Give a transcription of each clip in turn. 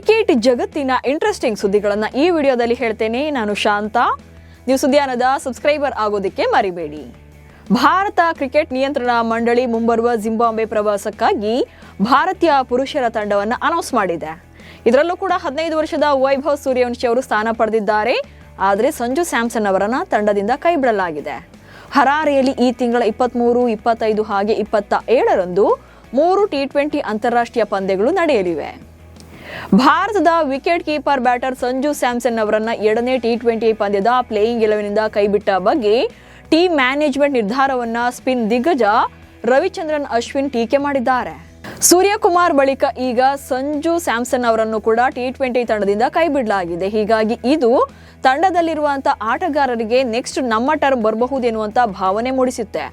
Cricket ಜಗತ್ತಿನ interesting ಸುದ್ದಿಗಳನ್ನು ಈ ವಿಡಿಯೋದಲ್ಲಿ ಹೇಳ್ತೇನೆ. ನಾನು ಶಾಂತ. ನೀವು ಸುದ್ದಿಯಾನದ ಸಬ್ಸ್ಕ್ರೈಬರ್ ಆಗೋದಕ್ಕೆ ಮರಿಬೇಡಿ. ಭಾರತ ಕ್ರಿಕೆಟ್ ನಿಯಂತ್ರಣ ಮಂಡಳಿ ಮುಂಬರುವ ಜಿಂಬಾಬ್ವೆ ಪ್ರವಾಸಕ್ಕಾಗಿ ಭಾರತೀಯ ಪುರುಷರ ತಂಡವನ್ನು ಅನೌನ್ಸ್ ಮಾಡಿದೆ. ಇದರಲ್ಲೂ ಕೂಡ 15 ವರ್ಷದ ವೈಭವ್ ಸೂರ್ಯವಂಶಿ ಅವರು ಸ್ಥಾನ ಪಡೆದಿದ್ದಾರೆ. ಆದರೆ ಸಂಜು ಸ್ಯಾಮ್ಸನ್ ಅವರನ್ನು ತಂಡದಿಂದ ಕೈಬಿಡಲಾಗಿದೆ. ಹರಾರೆಯಲ್ಲಿ ಈ ತಿಂಗಳ 23, 25 ಹಾಗೆ 27ರಂದು 3 T20 ಅಂತಾರಾಷ್ಟ್ರೀಯ ಪಂದ್ಯಗಳು ನಡೆಯಲಿವೆ. ಭಾರತದ wicket keeper batter Sanju Samson ಅವರನ್ನ 2ನೇ T20 ಪಂದ್ಯದ ಪ್ಲೇಯಿಂಗ್ 11ನಿಂದ ಕೈಬಿಟ್ಟ ಬಗ್ಗೆ ಟೀಮ್ ಮ್ಯಾನೇಜ್ಮೆಂಟ್ ನಿರ್ಧಾರವನ್ನ ಸ್ಪಿನ್ ದಿಗ್ಗಜ ರವಿಚಂದ್ರನ್ ಅಶ್ವಿನ್ ಟೀಕೆ ಮಾಡಿದ್ದಾರೆ. ಸೂರ್ಯಕುಮಾರ್ ಬಳಿಕ ಈಗ ಸಂಜು ಸ್ಯಾಮ್ಸನ್ ಅವರನ್ನು ಕೂಡ T20 ತಂಡದಿಂದ ಕೈಬಿಡಲಾಗಿದೆ. ಹೀಗಾಗಿ ಇದು ತಂಡದಲ್ಲಿರುವಂತಹ ಆಟಗಾರರಿಗೆ ನೆಕ್ಸ್ಟ್ ನಮ್ಮ ಟರ್ಮ್ ಬರಬಹುದು ಎನ್ನುವಂತ ಭಾವನೆ ಮೂಡಿಸುತ್ತೆ.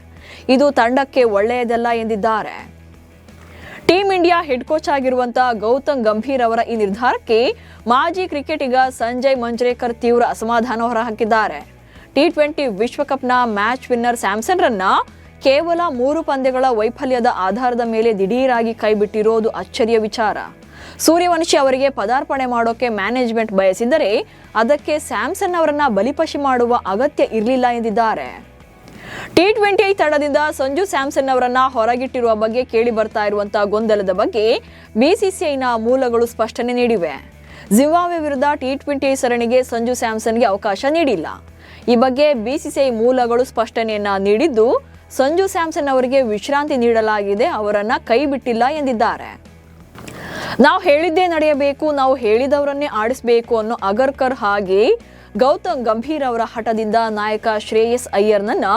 ಇದು ತಂಡಕ್ಕೆ ಒಳ್ಳೆಯದಲ್ಲ ಎಂದಿದ್ದಾರೆ. ಟೀಮ್ ಇಂಡಿಯಾ ಹೆಡ್ ಕೋಚ್ ಆಗಿರುವಂತಹ ಗೌತಮ್ ಗಂಭೀರ್ ಅವರ ಈ ನಿರ್ಧಾರಕ್ಕೆ ಮಾಜಿ ಕ್ರಿಕೆಟಿಗ ಸಂಜಯ್ ಮಂಜ್ರೇಕರ್ ತೀವ್ರ ಅಸಮಾಧಾನ ಹೊರಹಾಕಿದ್ದಾರೆ. T20 ವಿಶ್ವಕಪ್ನ ಮ್ಯಾಚ್ ವಿನ್ನರ್ ಸ್ಯಾಮ್ಸನ್ ರನ್ನ ಕೇವಲ 3 ಪಂದ್ಯಗಳ ವೈಫಲ್ಯದ ಆಧಾರದ ಮೇಲೆ ದಿಢೀರಾಗಿ ಕೈಬಿಟ್ಟಿರೋದು ಅಚ್ಚರಿಯ ವಿಚಾರ. ಸೂರ್ಯವಂಶಿ ಅವರಿಗೆ ಪದಾರ್ಪಣೆ ಮಾಡೋಕೆ ಮ್ಯಾನೇಜ್ಮೆಂಟ್ ಬಯಸಿದರೆ ಅದಕ್ಕೆ ಸ್ಯಾಮ್ಸನ್ ಅವರನ್ನ ಬಲಿಪಶು ಮಾಡುವ ಅಗತ್ಯ ಇರಲಿಲ್ಲ ಎಂದಿದ್ದಾರೆ. T20 ತಂಡದಿಂದ ಸಂಜು ಸ್ಯಾಮ್ಸನ್ ಅವರನ್ನ ಹೊರಗಿಟ್ಟಿರುವ ಬಗ್ಗೆ ಕೇಳಿ ಬರ್ತಾ ಇರುವಂತಹ ಗೊಂದಲದ ಬಗ್ಗೆ ಬಿಸಿಸಿಐನ ಮೂಲಗಳು ಸ್ಪಷ್ಟನೆ ನೀಡಿವೆ. ಜಿಂಬಾಬ್ವೆ ವಿರುದ್ಧ T20 ಸರಣಿಗೆ ಸಂಜು ಸ್ಯಾಮ್ಸನ್ಗೆ ಅವಕಾಶ ನೀಡಿಲ್ಲ. ಈ ಬಗ್ಗೆ ಬಿಸಿಸಿಐ ಮೂಲಗಳು ಸ್ಪಷ್ಟನೆಯನ್ನ ನೀಡಿದ್ದು, ಸಂಜು ಸ್ಯಾಮ್ಸನ್ ಅವರಿಗೆ ವಿಶ್ರಾಂತಿ ನೀಡಲಾಗಿದೆ, ಅವರನ್ನ ಕೈ ಬಿಟ್ಟಿಲ್ಲ ಎಂದಿದ್ದಾರೆ. ನಾವು ಹೇಳಿದ್ದೇ ನಡೆಯಬೇಕು, ನಾವು ಹೇಳಿದವರನ್ನೇ ಆಡಿಸಬೇಕು ಅನ್ನೋ ಅಗರ್ಕರ್ ಹಾಗೆ ಗೌತಮ್ ಗಂಭೀರ್ ಅವರ ಹಠದಿಂದ ನಾಯಕ ಶ್ರೇಯಸ್ ಅಯ್ಯರ್ನನ್ನ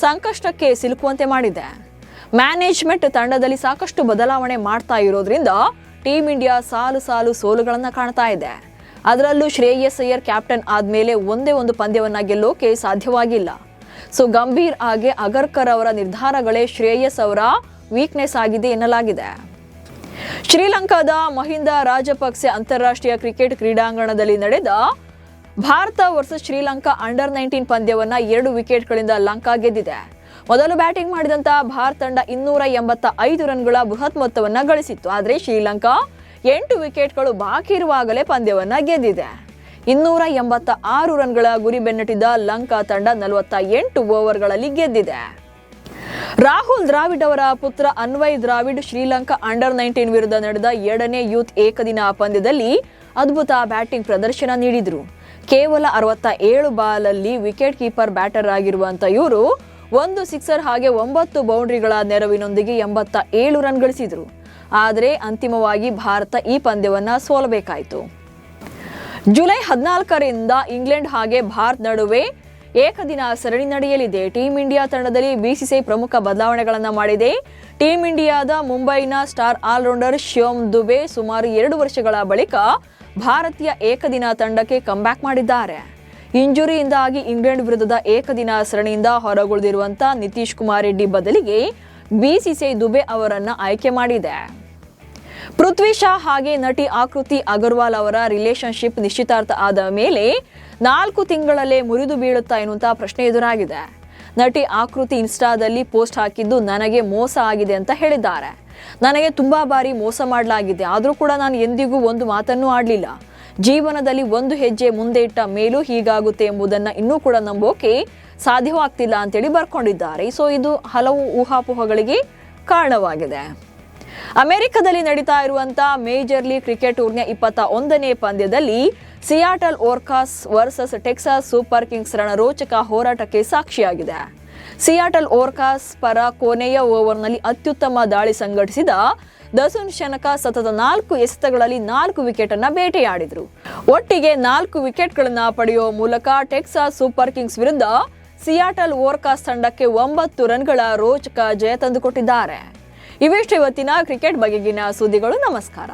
ಸಂಕಷ್ಟಕ್ಕೆ ಸಿಲುಕುವಂತೆ ಮಾಡಿದೆ. ಮ್ಯಾನೇಜ್ಮೆಂಟ್ ತಂಡದಲ್ಲಿ ಸಾಕಷ್ಟು ಬದಲಾವಣೆ ಮಾಡ್ತಾ ಇರೋದ್ರಿಂದ ಟೀಮ್ ಇಂಡಿಯಾ ಸಾಲು ಸೋಲುಗಳನ್ನು ಕಾಣ್ತಾ ಇದೆ. ಅದರಲ್ಲೂ ಶ್ರೇಯಸ್ ಅಯ್ಯರ್ ಕ್ಯಾಪ್ಟನ್ ಆದ್ಮೇಲೆ ಒಂದೇ ಒಂದು ಪಂದ್ಯವನ್ನ ಗೆಲ್ಲೋಕೆ ಸಾಧ್ಯವಾಗಿಲ್ಲ. ಸೊ ಗಂಭೀರ್ ಹಾಗೆ ಅಗರ್ಕರ್ ಅವರ ನಿರ್ಧಾರಗಳೇ ಶ್ರೇಯಸ್ ಅವರ ವೀಕ್ನೆಸ್ ಆಗಿದೆ ಎನ್ನಲಾಗಿದೆ. ಶ್ರೀಲಂಕಾದ ಮಹಿಂದ ರಾಜಪಕ್ಸೆ ಅಂತಾರಾಷ್ಟ್ರೀಯ ಕ್ರಿಕೆಟ್ ಕ್ರೀಡಾಂಗಣದಲ್ಲಿ ನಡೆದ ಭಾರತ ವರ್ಸಸ್ ಶ್ರೀಲಂಕಾ ಅಂಡರ್ 19 ಪಂದ್ಯವನ್ನ 2 ವಿಕೆಟ್ಗಳಿಂದ ಲಂಕಾ ಗೆದ್ದಿದೆ. ಮೊದಲು ಬ್ಯಾಟಿಂಗ್ ಮಾಡಿದಂತಹ ಭಾರತ ತಂಡ 285 ರನ್ಗಳ ಬೃಹತ್ ಮೊತ್ತವನ್ನ ಗಳಿಸಿತ್ತು. ಆದರೆ ಶ್ರೀಲಂಕಾ 8 ವಿಕೆಟ್ಗಳು ಬಾಕಿ ಇರುವಾಗಲೇ ಪಂದ್ಯವನ್ನ ಗೆದ್ದಿದೆ. 286 ರನ್ಗಳ ಗುರಿ ಬೆನ್ನಟ್ಟಿದ್ದ ಲಂಕಾ ತಂಡ 48 ಓವರ್ಗಳಲ್ಲಿ ಗೆದ್ದಿದೆ. ರಾಹುಲ್ ದ್ರಾವಿಡ್ ಅವರ ಪುತ್ರ ಅನ್ವಯ್ ದ್ರಾವಿಡ್ ಶ್ರೀಲಂಕಾ ಅಂಡರ್ 19 ವಿರುದ್ಧ ನಡೆದ 2ನೇ ಯೂತ್ ಏಕದಿನ ಪಂದ್ಯದಲ್ಲಿ ಅದ್ಭುತ ಬ್ಯಾಟಿಂಗ್ ಪ್ರದರ್ಶನ ನೀಡಿದ್ರು. ಕೇವಲ 67 ಬಾಲಲ್ಲಿ ವಿಕೆಟ್ ಕೀಪರ್ ಬ್ಯಾಟರ್ ಆಗಿರುವಂತ ಇವರು 1 ಸಿಕ್ಸರ್ ಹಾಗೆ 9 ಬೌಂಡ್ರಿಗಳ ನೆರವಿನೊಂದಿಗೆ 87 ರನ್ ಗಳಿಸಿದ್ರು. ಆದರೆ ಅಂತಿಮವಾಗಿ ಭಾರತ ಈ ಪಂದ್ಯವನ್ನ ಸೋಲಬೇಕಾಯಿತು. ಜುಲೈ 14ರಿಂದ ಇಂಗ್ಲೆಂಡ್ ಹಾಗೆ ಭಾರತ ನಡುವೆ ಏಕದಿನ ಸರಣಿ ನಡೆಯಲಿದೆ. ಟೀಮ್ ಇಂಡಿಯಾ ತಂಡದಲ್ಲಿ ಬಿಸಿಸಿಐ ಪ್ರಮುಖ ಬದಲಾವಣೆಗಳನ್ನು ಮಾಡಿದೆ. ಟೀಮ್ ಇಂಡಿಯಾದ ಮುಂಬೈನ ಸ್ಟಾರ್ ಆಲ್ರೌಂಡರ್ ಶಿವಮ್ ದುಬೆ ಸುಮಾರು 2 ವರ್ಷಗಳ ಬಳಿಕ ಭಾರತೀಯ ಏಕದಿನ ತಂಡಕ್ಕೆ ಕಂಬ್ಯಾಕ್ ಮಾಡಿದ್ದಾರೆ. ಇಂಜುರಿಯಿಂದಾಗಿ ಇಂಗ್ಲೆಂಡ್ ವಿರುದ್ಧದ ಏಕದಿನ ಸರಣಿಯಿಂದ ಹೊರಗುಳಿದಿರುವಂತಹ ನಿತೀಶ್ ಕುಮಾರ್ ರೆಡ್ಡಿ ಬದಲಿಗೆ ಬಿಸಿಸಿಐ ದುಬೆ ಅವರನ್ನ ಆಯ್ಕೆ ಮಾಡಿದೆ. ಪೃಥ್ವಿ ಶಾ ಹಾಗೆ ನಟಿ ಆಕೃತಿ ಅಗರ್ವಾಲ್ ಅವರ ರಿಲೇಶನ್ಶಿಪ್ ನಿಶ್ಚಿತಾರ್ಥ ಆದ ಮೇಲೆ 4 ತಿಂಗಳಲ್ಲೇ ಮುರಿದು ಬೀಳುತ್ತಾ ಎನ್ನುವಂತಹ ಪ್ರಶ್ನೆ ಎದುರಾಗಿದೆ. ನಟಿ ಆಕೃತಿ ಇನ್ಸ್ಟಾದಲ್ಲಿ ಪೋಸ್ಟ್ ಹಾಕಿದ್ದು, ನನಗೆ ಮೋಸ ಆಗಿದೆ ಅಂತ ಹೇಳಿದ್ದಾರೆ. ನನಗೆ ತುಂಬಾ ಬಾರಿ ಮೋಸ ಮಾಡಲಾಗಿದೆ, ಆದರೂ ಕೂಡ ನಾನು ಎಂದಿಗೂ ಒಂದು ಮಾತನ್ನು ಆಡಲಿಲ್ಲ. ಜೀವನದಲ್ಲಿ ಒಂದು ಹೆಜ್ಜೆ ಮುಂದೆ ಇಟ್ಟ ಮೇಲೂ ಹೀಗಾಗುತ್ತೆ ಎಂಬುದನ್ನು ಇನ್ನೂ ಕೂಡ ನಂಬೋಕೆ ಸಾಧ್ಯವಾಗ್ತಿಲ್ಲ ಅಂತೇಳಿ ಬರ್ಕೊಂಡಿದ್ದಾರೆ. ಸೊ ಇದು ಹಲವು ಊಹಾಪೋಹಗಳಿಗೆ ಕಾರಣವಾಗಿದೆ. ಅಮೆರಿಕದಲ್ಲಿ ನಡೀತಾ ಇರುವಂತಹ ಮೇಜರ್ ಲೀಗ್ ಕ್ರಿಕೆಟ್ ಟೂರ್ನಿಯ 21ನೇ ಪಂದ್ಯದಲ್ಲಿ Seattle Orcas versus Texas Super Kings ರಣರೋಚಕ ಹೋರಾಟಕ್ಕೆ ಸಾಕ್ಷಿಯಾಗಿದೆ. ಸಿಯಾಟಲ್ ಓರ್ಕಾಸ್ ಪರ ಕೊನೆಯ ಓವರ್ನಲ್ಲಿ ಅತ್ಯುತ್ತಮ ದಾಳಿ ಸಂಘಟಿಸಿದ ದಸುನ್ ಶನಕ ಸತತ 4 ಎಸೆತಗಳಲ್ಲಿ 4 ವಿಕೆಟ್ ಅನ್ನ ಬೇಟೆಯಾಡಿದ್ರು. ಒಟ್ಟಿಗೆ 4 ವಿಕೆಟ್ಗಳನ್ನ ಪಡೆಯುವ ಮೂಲಕ ಟೆಕ್ಸಾಸ್ ಸೂಪರ್ ಕಿಂಗ್ಸ್ ವಿರುದ್ಧ ಸಿಯಾಟಲ್ ಓರ್ಕಾಸ್ ತಂಡಕ್ಕೆ 9 ರನ್ಗಳ ರೋಚಕ ಜಯ ತಂದುಕೊಟ್ಟಿದ್ದಾರೆ. ಇವೆಷ್ಟು ಇವತ್ತಿನ ಕ್ರಿಕೆಟ್ ಬಗೆಗಿನ ಸುದ್ದಿಗಳು. ನಮಸ್ಕಾರ.